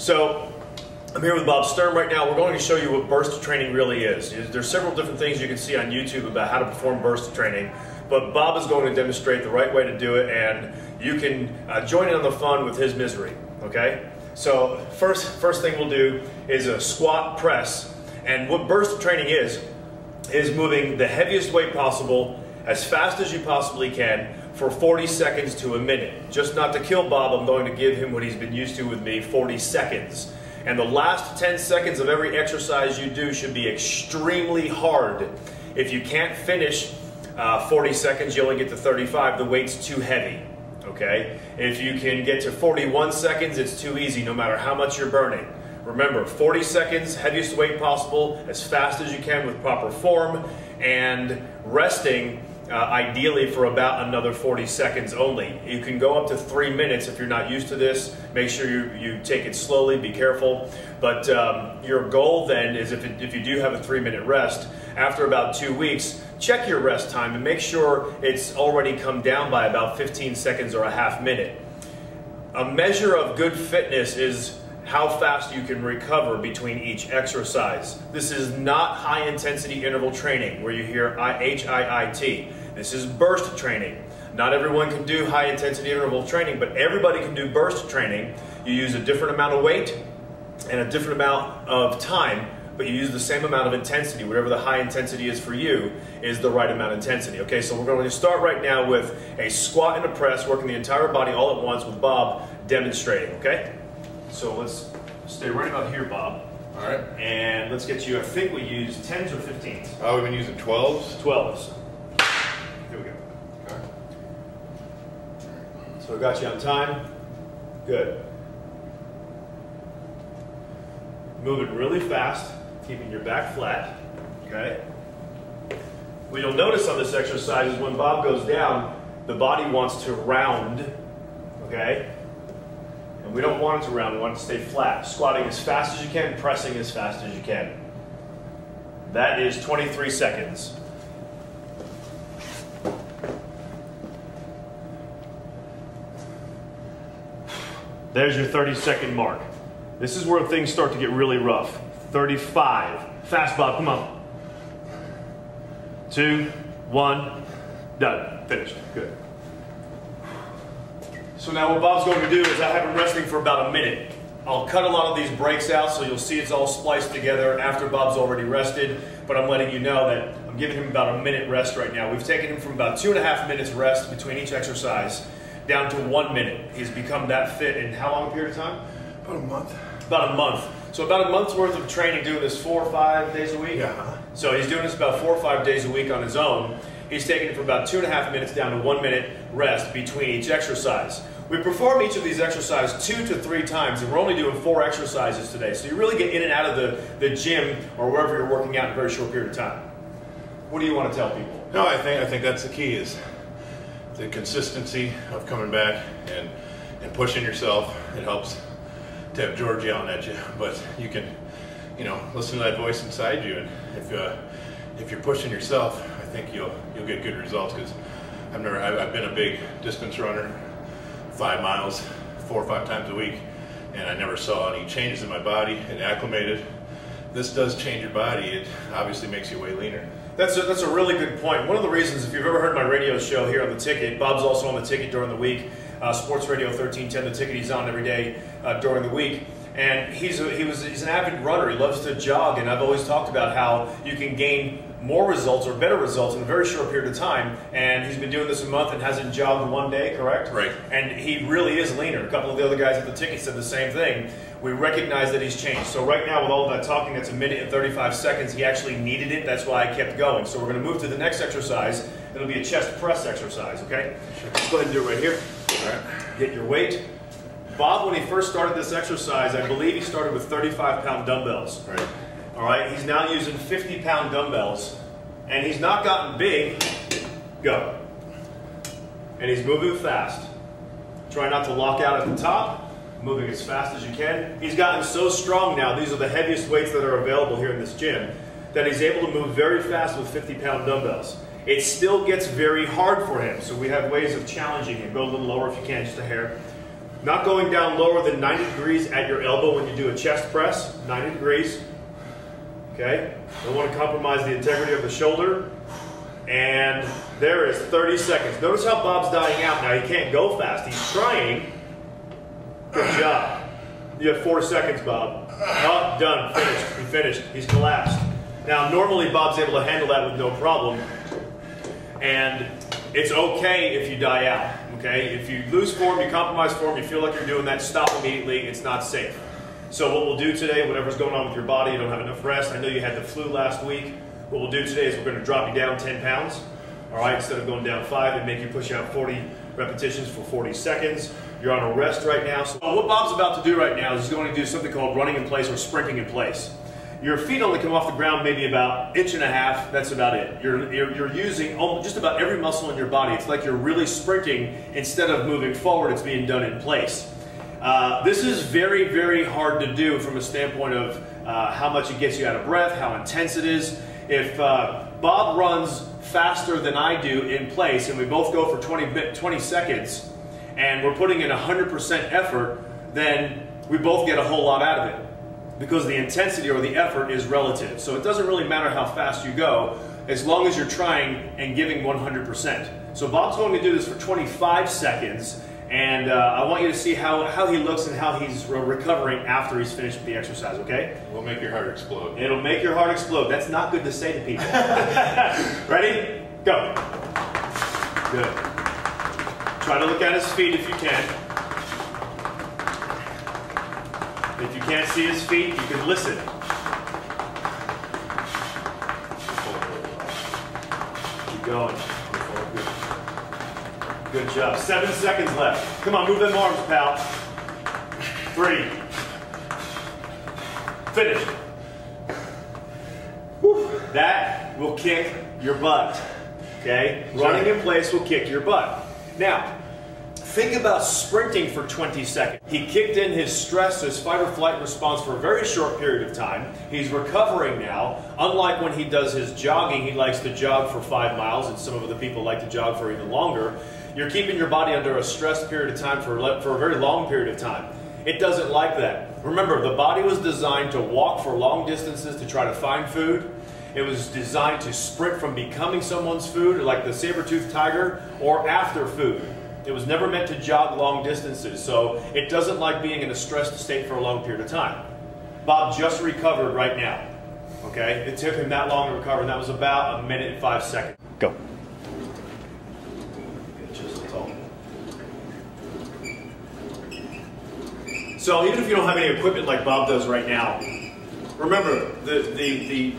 So I'm here with Bob Sturm right now. We're going to show you what burst training really is. There's several different things you can see on YouTube about how to perform burst training, but Bob is going to demonstrate the right way to do it, and you can join in on the fun with his misery, okay? So first thing we'll do is a squat press, and what burst training is moving the heaviest weight possible as fast as you possibly can for 40 seconds to a minute. Just not to kill Bob, I'm going to give him what he's been used to with me, 40 seconds. And the last 10 seconds of every exercise you do should be extremely hard. If you can't finish 40 seconds, you only get to 35, the weight's too heavy, okay? If you can get to 41 seconds, it's too easy no matter how much you're burning. Remember, 40 seconds, heaviest weight possible, as fast as you can with proper form, and resting ideally for about another 40 seconds only. You can go up to 3 minutes if you're not used to this. Make sure you take it slowly, be careful. But your goal then is if you do have a 3-minute rest, after about 2 weeks, check your rest time and make sure it's already come down by about 15 seconds or a half minute. A measure of good fitness is how fast you can recover between each exercise. This is not high intensity interval training where you hear HIIT. This is burst training. Not everyone can do high intensity interval training, but everybody can do burst training. You use a different amount of weight and a different amount of time, but you use the same amount of intensity. Whatever the high intensity is for you is the right amount of intensity. Okay, so we're going to start right now with a squat and a press, working the entire body all at once with Bob demonstrating, okay? So let's stay right about here, Bob. All right. And let's get you, I think we use 10s or 15s? Oh, we've been using 12s? 12s. Here we go. Okay. So I got you on time. Good. Moving really fast, keeping your back flat, okay? What you'll notice on this exercise is when Bob goes down, the body wants to round, okay? And we don't want it to round, we want it to stay flat. Squatting as fast as you can, pressing as fast as you can. That is 23 seconds. There's your 30-second mark. This is where things start to get really rough. 35. Fast, Bob, come on. 2, 1, done. Finished. Good. So now what Bob's going to do is I have him resting for about a minute. I'll cut a lot of these breaks out so you'll see it's all spliced together after Bob's already rested, but I'm letting you know that I'm giving him about a minute rest right now. We've taken him from about 2.5 minutes rest between each exercise down to 1 minute. He's become that fit in how long a period of time? About a month. About a month. So about a month's worth of training, doing this 4 or 5 days a week? Yeah. So he's doing this about 4 or 5 days a week on his own. He's taking it from about 2.5 minutes down to 1 minute rest between each exercise. We perform each of these exercises 2 to 3 times, and we're only doing 4 exercises today. So you really get in and out of the gym or wherever you're working out in a very short period of time. What do you want to tell people? No, I think that's the key, is the consistency of coming back and pushing yourself. It helps to have George yelling at you, but you can, listen to that voice inside you, and if you're pushing yourself, I think you'll get good results. Because I've been a big distance runner, 5 miles 4 or 5 times a week, and I never saw any changes in my body. It acclimated. This does change your body. It obviously makes you way leaner. That's a really good point. One of the reasons, if you've ever heard my radio show here on The Ticket, Bob's also on The Ticket during the week, Sports Radio 1310, The Ticket, he's on every day during the week. And he's an avid runner. He loves to jog, and I've always talked about how you can gain more results or better results in a very short period of time. And he's been doing this a month and hasn't jogged 1 day, correct? Right. And he really is leaner. A couple of the other guys at The Ticket said the same thing. We recognize that he's changed. So right now, with all of that talking, that's 1 minute and 35 seconds. He actually needed it. That's why I kept going. So we're going to move to the next exercise. It'll be a chest press exercise, okay? Sure. Let's go ahead and do it right here. All right. Get your weight. Bob, when he first started this exercise, I believe he started with 35-pound dumbbells. Right. All right, he's now using 50-pound dumbbells, and he's not gotten big. Go. And he's moving fast. Try not to lock out at the top, moving as fast as you can. He's gotten so strong now, these are the heaviest weights that are available here in this gym, that he's able to move very fast with 50-pound dumbbells. It still gets very hard for him, so we have ways of challenging him. Go a little lower if you can, just a hair. Not going down lower than 90 degrees at your elbow when you do a chest press. 90 degrees. Okay? Don't want to compromise the integrity of the shoulder. And there is 30 seconds. Notice how Bob's dying out now. He can't go fast. He's trying. Good job. You have 4 seconds, Bob. Oh, done. Finished. He finished. He's collapsed. Now, normally Bob's able to handle that with no problem. And it's okay if you die out. Okay? If you lose form, you compromise form, you feel like you're doing that, stop immediately. It's not safe. So what we'll do today, whatever's going on with your body, you don't have enough rest. I know you had the flu last week. What we'll do today is we're going to drop you down 10 pounds. All right? Instead of going down 5 and make you push out 40 repetitions for 40 seconds. You're on a rest right now. So what Bob's about to do right now is he's going to do something called running in place or sprinting in place. Your feet only come off the ground maybe about 1.5 inches. That's about it. You're using just about every muscle in your body. It's like you're really sprinting instead of moving forward. It's being done in place. This is very, very hard to do from a standpoint of how much it gets you out of breath, how intense it is. If Bob runs faster than I do in place and we both go for 20 seconds and we're putting in 100% effort, then we both get a whole lot out of it, because the intensity or the effort is relative. So it doesn't really matter how fast you go as long as you're trying and giving 100%. So Bob's going to do this for 25 seconds, and I want you to see how he looks and how he's recovering after he's finished with the exercise, okay? We'll make your heart explode. It'll make your heart explode. That's not good to say to people. Ready? Go. Good. Try to look at his feet if you can. If you can't see his feet, you can listen. Keep going. Good job. 7 seconds left. Come on, move them arms, pal. 3. Finish. Whew. That will kick your butt. Okay? Running in place will kick your butt. Now, think about sprinting for 20 seconds. He kicked in his stress, his fight or flight response for a very short period of time. He's recovering now. Unlike when he does his jogging, he likes to jog for 5 miles, and some of the people like to jog for even longer. You're keeping your body under a stress period of time for a very long period of time. It doesn't like that. Remember, the body was designed to walk for long distances to try to find food. It was designed to sprint from becoming someone's food, like the saber-toothed tiger, or after food. It was never meant to jog long distances, so it doesn't like being in a stressed state for a long period of time. Bob just recovered right now, okay? It took him that long to recover, and that was about 1 minute and 5 seconds. Go. So even if you don't have any equipment like Bob does right now, remember, the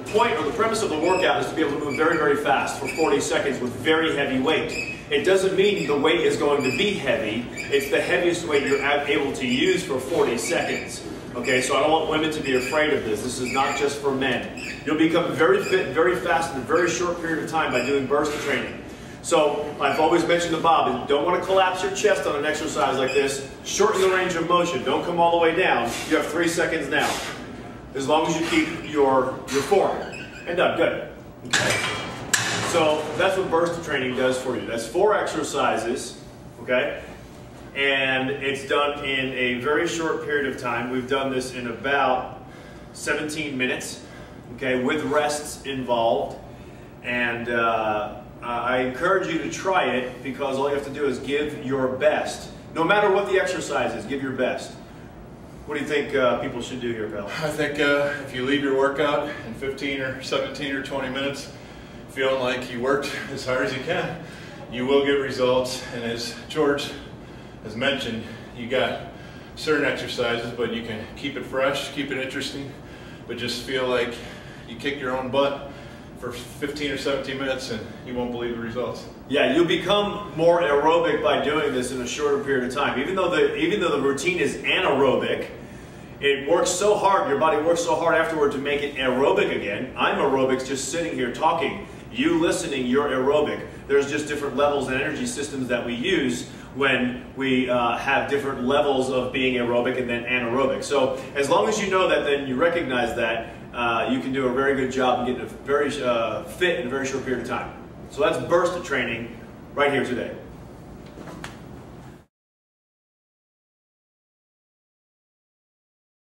point or the premise of the workout is to be able to move very, very fast for 40 seconds with very heavy weight. It doesn't mean the weight is going to be heavy. It's the heaviest weight you're able to use for 40 seconds. Okay, so I don't want women to be afraid of this. This is not just for men. You'll become very fit, very fast in a very short period of time by doing burst training. So, I've always mentioned to Bob, you don't want to collapse your chest on an exercise like this. Shorten the range of motion. Don't come all the way down. You have 3 seconds now. As long as you keep your form. And done. Good. Okay. So, that's what burst training does for you. That's 4 exercises. Okay? And it's done in a very short period of time. We've done this in about 17 minutes. Okay? With rests involved. And I encourage you to try it, because all you have to do is give your best. No matter what the exercise is, give your best. What do you think people should do here, pal? I think if you leave your workout in 15 or 17 or 20 minutes, feeling like you worked as hard as you can, you will get results. And as George has mentioned, you got certain exercises, but you can keep it fresh, keep it interesting, but just feel like you kick your own butt for 15 or 17 minutes and you won't believe the results. Yeah, you'll become more aerobic by doing this in a shorter period of time. Even though the routine is anaerobic, it works so hard, your body works so hard afterward to make it aerobic again. I'm aerobic just sitting here talking. You listening, you're aerobic. There's just different levels and energy systems that we use when we have different levels of being aerobic and then anaerobic. So as long as you know that, then you recognize that, you can do a very good job and get very fit in a very short period of time. So that's burst training right here today.